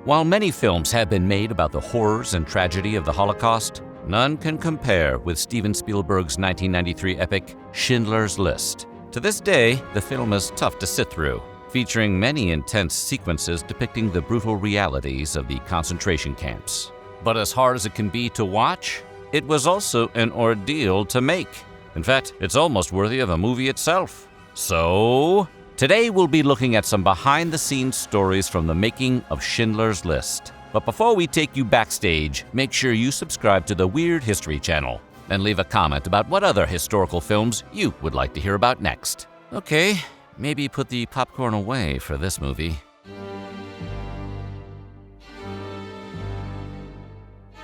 While many films have been made about the horrors and tragedy of the Holocaust, none can compare with Steven Spielberg's 1993 epic Schindler's List. To this day, the film is tough to sit through, featuring many intense sequences depicting the brutal realities of the concentration camps. But as hard as it can be to watch, it was also an ordeal to make. In fact, it's almost worthy of a movie itself. So, today we'll be looking at some behind-the-scenes stories from the making of Schindler's List. But before we take you backstage, make sure you subscribe to the Weird History channel and leave a comment about what other historical films you would like to hear about next. Okay, maybe put the popcorn away for this movie.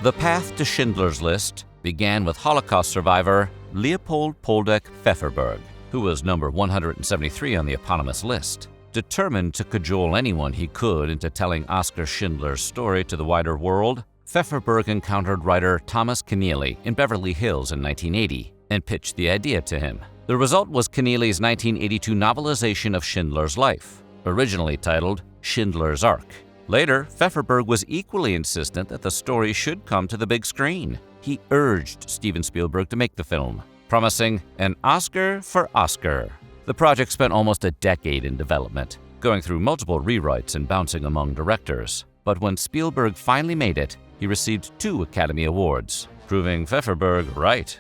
The path to Schindler's List began with Holocaust survivor Leopold Poldek Pfefferberg, who was number 173 on the eponymous list. Determined to cajole anyone he could into telling Oskar Schindler's story to the wider world, Pfefferberg encountered writer Thomas Keneally in Beverly Hills in 1980 and pitched the idea to him. The result was Keneally's 1982 novelization of Schindler's life, originally titled Schindler's Ark. Later, Pfefferberg was equally insistent that the story should come to the big screen. He urged Steven Spielberg to make the film, promising an Oscar for Oscar. The project spent almost a decade in development, going through multiple rewrites and bouncing among directors. But when Spielberg finally made it, he received 2 Academy Awards, proving Pfefferberg right.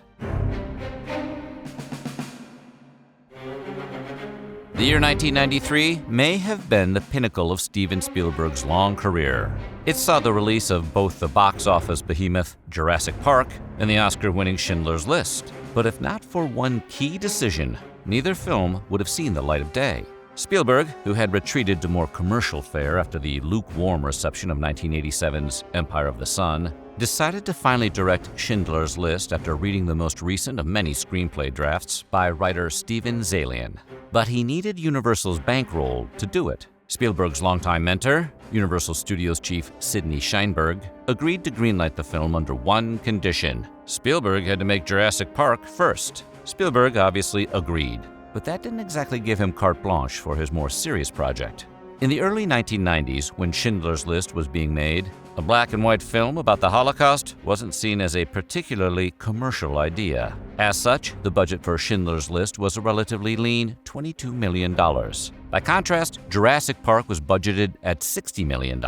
The year 1993 may have been the pinnacle of Steven Spielberg's long career. It saw the release of both the box office behemoth Jurassic Park and the Oscar-winning Schindler's List. But if not for one key decision, neither film would have seen the light of day. Spielberg, who had retreated to more commercial fare after the lukewarm reception of 1987's Empire of the Sun, decided to finally direct Schindler's List after reading the most recent of many screenplay drafts by writer Steven Zaillian. But he needed Universal's bankroll to do it. Spielberg's longtime mentor, Universal Studios chief Sidney Sheinberg, agreed to greenlight the film under one condition. Spielberg had to make Jurassic Park first. Spielberg obviously agreed, but that didn't exactly give him carte blanche for his more serious project. In the early 1990s, when Schindler's List was being made, a black and white film about the Holocaust wasn't seen as a particularly commercial idea. As such, the budget for Schindler's List was a relatively lean $22 million. By contrast, Jurassic Park was budgeted at $60 million.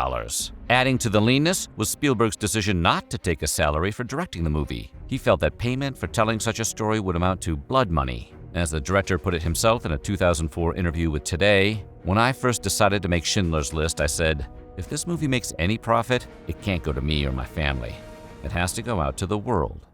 Adding to the leanness was Spielberg's decision not to take a salary for directing the movie. He felt that payment for telling such a story would amount to blood money. As the director put it himself in a 2004 interview with Today, "When I first decided to make Schindler's List, I said, if this movie makes any profit, it can't go to me or my family. It has to go out to the world."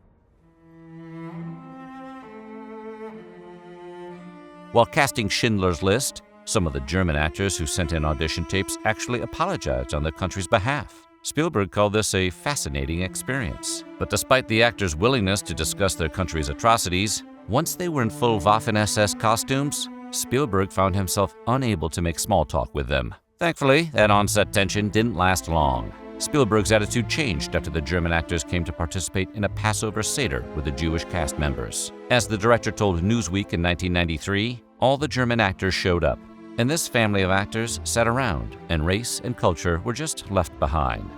While casting Schindler's List, some of the German actors who sent in audition tapes actually apologized on their country's behalf. Spielberg called this a fascinating experience. But despite the actors' willingness to discuss their country's atrocities, once they were in full Waffen-SS costumes, Spielberg found himself unable to make small talk with them. Thankfully, that on-set tension didn't last long. Spielberg's attitude changed after the German actors came to participate in a Passover Seder with the Jewish cast members. As the director told Newsweek in 1993, all the German actors showed up, and this family of actors sat around, and race and culture were just left behind.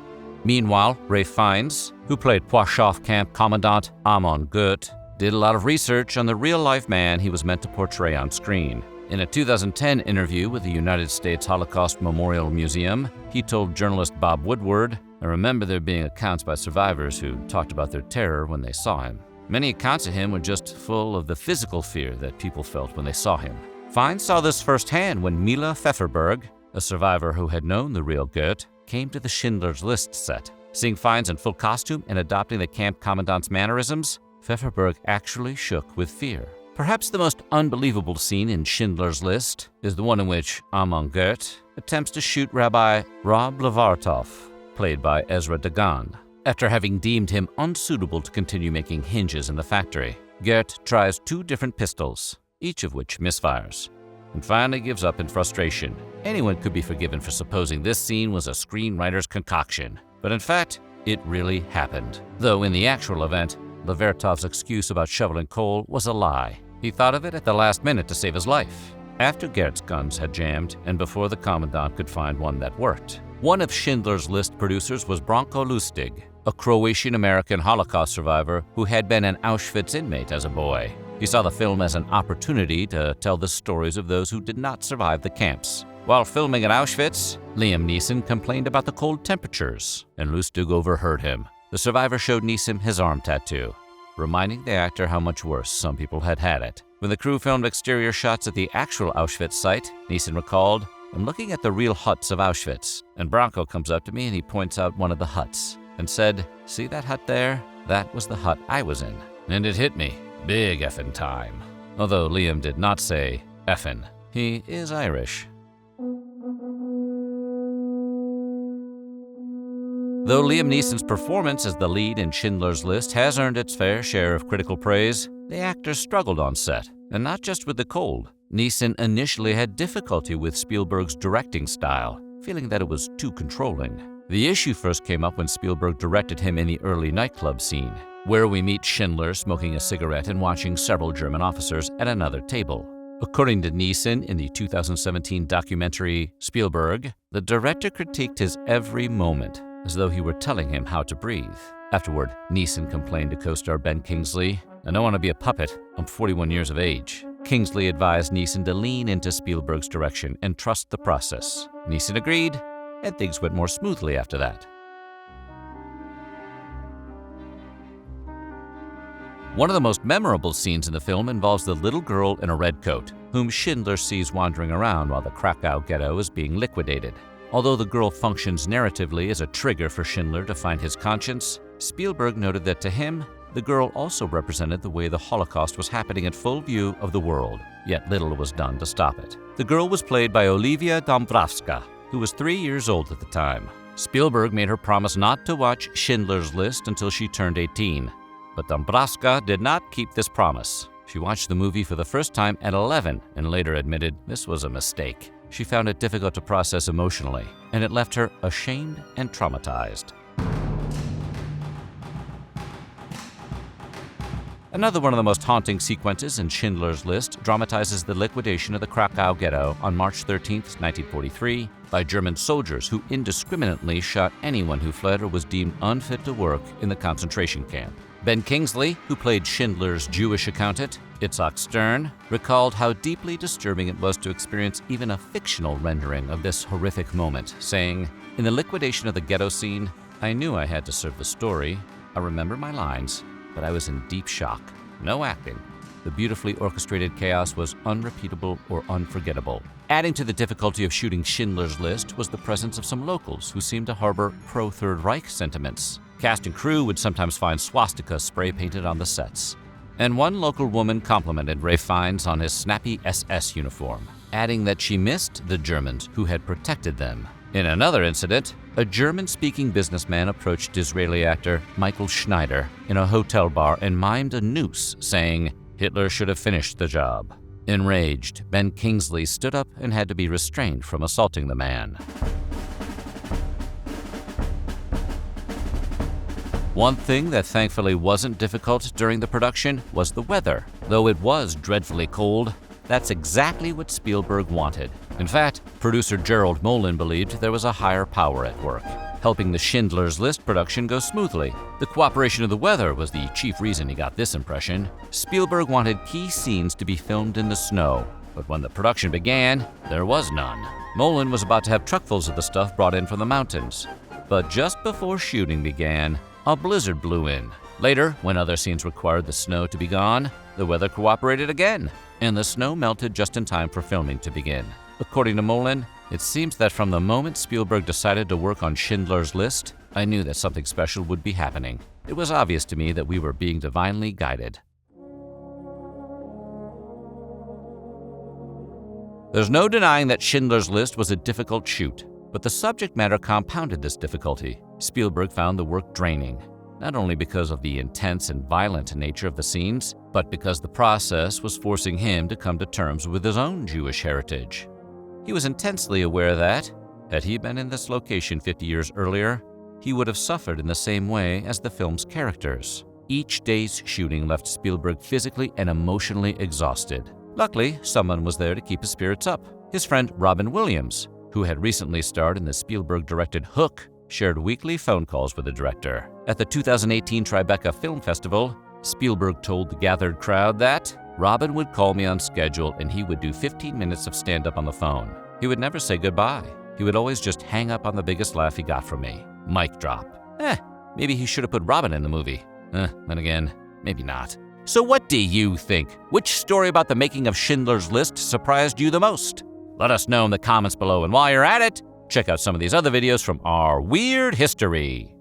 Meanwhile, Ralph Fiennes, who played Poischoff Camp Commandant Amon Goeth, did a lot of research on the real-life man he was meant to portray on screen. In a 2010 interview with the United States Holocaust Memorial Museum, he told journalist Bob Woodward, "I remember there being accounts by survivors who talked about their terror when they saw him. Many accounts of him were just full of the physical fear that people felt when they saw him." Fiennes saw this firsthand when Mila Pfefferberg, a survivor who had known the real Goethe, came to the Schindler's List set. Seeing Fiennes in full costume and adopting the camp commandant's mannerisms, Pfefferberg actually shook with fear. Perhaps the most unbelievable scene in Schindler's List is the one in which Amon Goeth attempts to shoot Rabbi Rob Levartov, played by Ezra Dagan. After having deemed him unsuitable to continue making hinges in the factory, Goeth tries 2 different pistols, each of which misfires, and finally gives up in frustration. Anyone could be forgiven for supposing this scene was a screenwriter's concoction, but in fact, it really happened. Though in the actual event, Levertov's excuse about shoveling coal was a lie. He thought of it at the last minute to save his life. After Goeth's guns had jammed and before the commandant could find one that worked, One of Schindler's List producers was Branko Lustig, a Croatian-American Holocaust survivor who had been an Auschwitz inmate as a boy. He saw the film as an opportunity to tell the stories of those who did not survive the camps. While filming at Auschwitz, Liam Neeson complained about the cold temperatures, and Lustig overheard him. The survivor showed Neeson his arm tattoo, reminding the actor how much worse some people had had it. When the crew filmed exterior shots at the actual Auschwitz site, Neeson recalled, "I'm looking at the real huts of Auschwitz, and Branko comes up to me and he points out one of the huts and said, 'See that hut there? That was the hut I was in.' And it hit me. Big effin' time." Although Liam did not say effin', he is Irish. Though Liam Neeson's performance as the lead in Schindler's List has earned its fair share of critical praise, the actor struggled on set, and not just with the cold. Neeson initially had difficulty with Spielberg's directing style, feeling that it was too controlling. The issue first came up when Spielberg directed him in the early nightclub scene, where we meet Schindler smoking a cigarette and watching several German officers at another table. According to Neeson in the 2017 documentary Spielberg, the director critiqued his every moment, as though he were telling him how to breathe. Afterward, Neeson complained to co-star Ben Kingsley, "I don't want to be a puppet. I'm 41 years of age." Kingsley advised Neeson to lean into Spielberg's direction and trust the process. Neeson agreed, and things went more smoothly after that. One of the most memorable scenes in the film involves the little girl in a red coat, whom Schindler sees wandering around while the Krakow ghetto is being liquidated. Although the girl functions narratively as a trigger for Schindler to find his conscience, Spielberg noted that to him, the girl also represented the way the Holocaust was happening in full view of the world, yet little was done to stop it. The girl was played by Olivia Dombrovska, who was 3 years old at the time. Spielberg made her promise not to watch Schindler's List until she turned 18, but Dombrovska did not keep this promise. She watched the movie for the first time at 11 and later admitted this was a mistake. She found it difficult to process emotionally, and it left her ashamed and traumatized. Another one of the most haunting sequences in Schindler's List dramatizes the liquidation of the Krakow ghetto on March 13, 1943, by German soldiers who indiscriminately shot anyone who fled or was deemed unfit to work in the concentration camp. Ben Kingsley, who played Schindler's Jewish accountant, Itzhak Stern, recalled how deeply disturbing it was to experience even a fictional rendering of this horrific moment, saying, "In the liquidation of the ghetto scene, I knew I had to serve the story. I remember my lines, but I was in deep shock. No acting. The beautifully orchestrated chaos was unrepeatable or unforgettable." Adding to the difficulty of shooting Schindler's List was the presence of some locals who seemed to harbor pro-Third Reich sentiments. Cast and crew would sometimes find swastikas spray-painted on the sets. And one local woman complimented Ray Fiennes on his snappy SS uniform, adding that she missed the Germans who had protected them. In another incident, a German-speaking businessman approached Israeli actor Michael Schneider in a hotel bar and mimed a noose, saying, "Hitler should have finished the job." Enraged, Ben Kingsley stood up and had to be restrained from assaulting the man. One thing that thankfully wasn't difficult during the production was the weather. Though it was dreadfully cold, that's exactly what Spielberg wanted. In fact, producer Gerald Molen believed there was a higher power at work, helping the Schindler's List production go smoothly. The cooperation of the weather was the chief reason he got this impression. Spielberg wanted key scenes to be filmed in the snow, but when the production began, there was none. Molen was about to have truckfuls of the stuff brought in from the mountains. But just before shooting began, a blizzard blew in. Later, when other scenes required the snow to be gone, the weather cooperated again, and the snow melted just in time for filming to begin. According to Molen, it seems that from the moment Spielberg decided to work on Schindler's List, I knew that something special would be happening. It was obvious to me that we were being divinely guided. There's no denying that Schindler's List was a difficult shoot, but the subject matter compounded this difficulty. Spielberg found the work draining, not only because of the intense and violent nature of the scenes, but because the process was forcing him to come to terms with his own Jewish heritage. He was intensely aware that, had he been in this location 50 years earlier, he would have suffered in the same way as the film's characters. Each day's shooting left Spielberg physically and emotionally exhausted. Luckily, someone was there to keep his spirits up, his friend Robin Williams, who had recently starred in the Spielberg-directed Hook, shared weekly phone calls with the director. At the 2018 Tribeca Film Festival, Spielberg told the gathered crowd that Robin would call me on schedule and he would do 15 minutes of stand-up on the phone. He would never say goodbye. He would always just hang up on the biggest laugh he got from me. Mic drop. Maybe he should have put Robin in the movie. Then again, maybe not. So what do you think? Which story about the making of Schindler's List surprised you the most? Let us know in the comments below, and while you're at it, check out some of these other videos from our weird history.